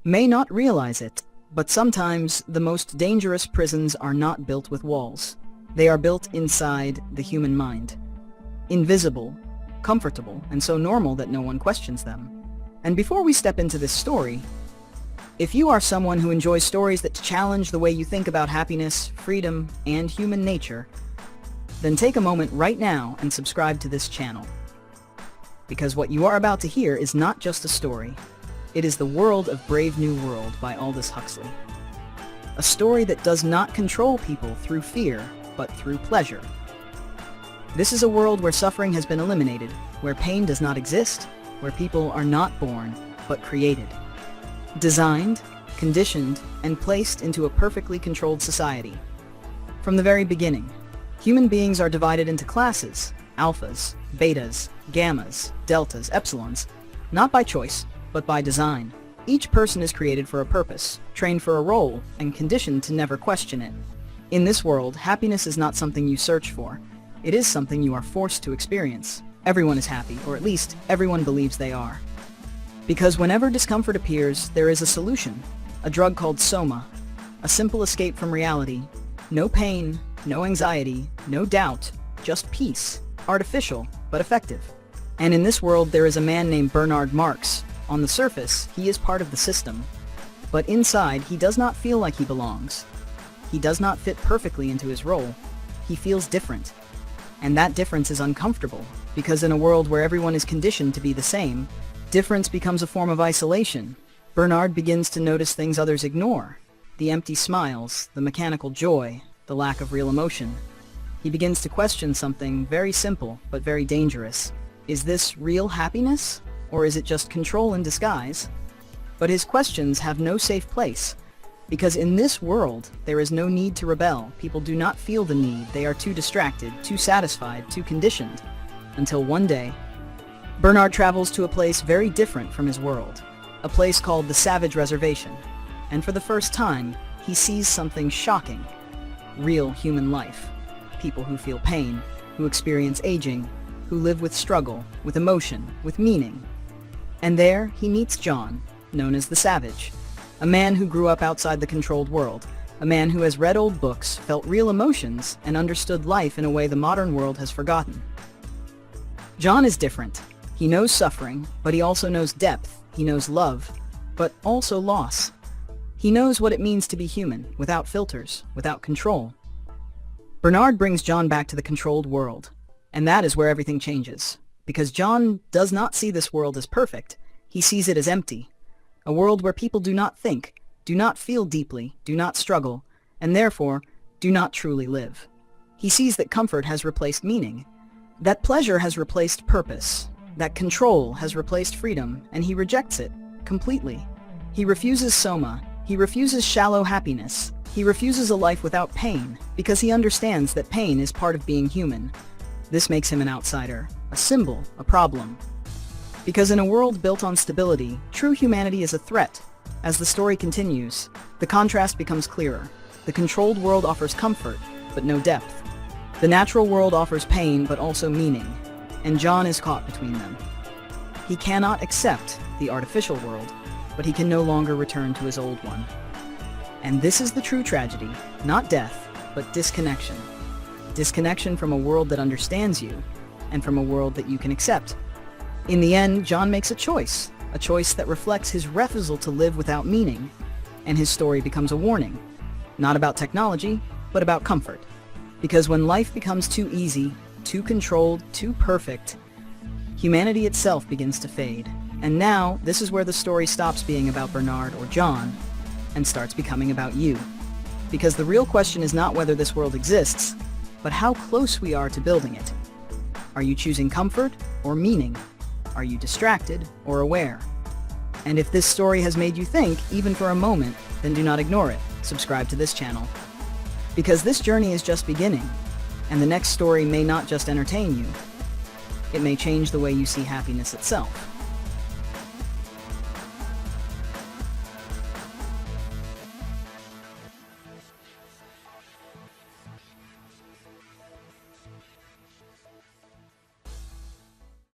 may not realize it, but sometimes the most dangerous prisons are not built with walls. They are built inside the human mind. Invisible, comfortable, and so normal that no one questions them. And before we step into this story, if you are someone who enjoys stories that challenge the way you think about happiness, freedom, and human nature, then take a moment right now and subscribe to this channel. Because what you are about to hear is not just a story. It is The World of Brave New World by Aldous Huxley. A story that does not control people through fear, but through pleasure. This is a world where suffering has been eliminated, where pain does not exist, where people are not born, but created. Designed, conditioned, and placed into a perfectly controlled society. From the very beginning, human beings are divided into classes, alphas, betas, gammas, deltas, epsilons, not by choice, but by design. Each person is created for a purpose, trained for a role, and conditioned to never question it. In this world, happiness is not something you search for. It is something you are forced to experience. Everyone is happy, or at least everyone believes they are. Because whenever discomfort appears, there is a solution, a drug called soma, a simple escape from reality. No pain, no anxiety, no doubt, just peace, artificial, but effective. And in this world, there is a man named Bernard Marx. On the surface, he is part of the system, but inside, he does not feel like he belongs. He does not fit perfectly into his role. He feels different. And that difference is uncomfortable, because in a world where everyone is conditioned to be the same, difference becomes a form of isolation. Bernard begins to notice things others ignore. The empty smiles, the mechanical joy, the lack of real emotion. He begins to question something very simple, but very dangerous. Is this real happiness? Or is it just control in disguise? But his questions have no safe place. Because in this world, there is no need to rebel. People do not feel the need. They are too distracted, too satisfied, too conditioned. Until one day, Bernard travels to a place very different from his world. A place called the Savage Reservation. And for the first time, he sees something shocking. Real human life. People who feel pain, who experience aging, who live with struggle, with emotion, with meaning. And there, he meets John, known as the Savage. A man who grew up outside the controlled world, a man who has read old books, felt real emotions, and understood life in a way the modern world has forgotten. John is different. He knows suffering, but he also knows depth. He knows love, but also loss. He knows what it means to be human, without filters, without control. Bernard brings John back to the controlled world, and that is where everything changes. Because John does not see this world as perfect, he sees it as empty. A world where people do not think, do not feel deeply, do not struggle, and therefore, do not truly live. He sees that comfort has replaced meaning, that pleasure has replaced purpose, that control has replaced freedom, and he rejects it completely. He refuses soma, he refuses shallow happiness, he refuses a life without pain, because he understands that pain is part of being human. This makes him an outsider, a symbol, a problem. Because in a world built on stability, true humanity is a threat. As the story continues, the contrast becomes clearer. The controlled world offers comfort, but no depth. The natural world offers pain, but also meaning. And John is caught between them. He cannot accept the artificial world, but he can no longer return to his old one. And this is the true tragedy, not death, but disconnection. Disconnection from a world that understands you, and from a world that you can accept. In the end, John makes a choice that reflects his refusal to live without meaning, and his story becomes a warning, not about technology, but about comfort. Because when life becomes too easy, too controlled, too perfect, humanity itself begins to fade. And now, this is where the story stops being about Bernard or John, and starts becoming about you. Because the real question is not whether this world exists, but how close we are to building it. Are you choosing comfort or meaning? Are you distracted or aware? And if this story has made you think, even for a moment, then do not ignore it. Subscribe to this channel. Because this journey is just beginning, and the next story may not just entertain you, it may change the way you see happiness itself.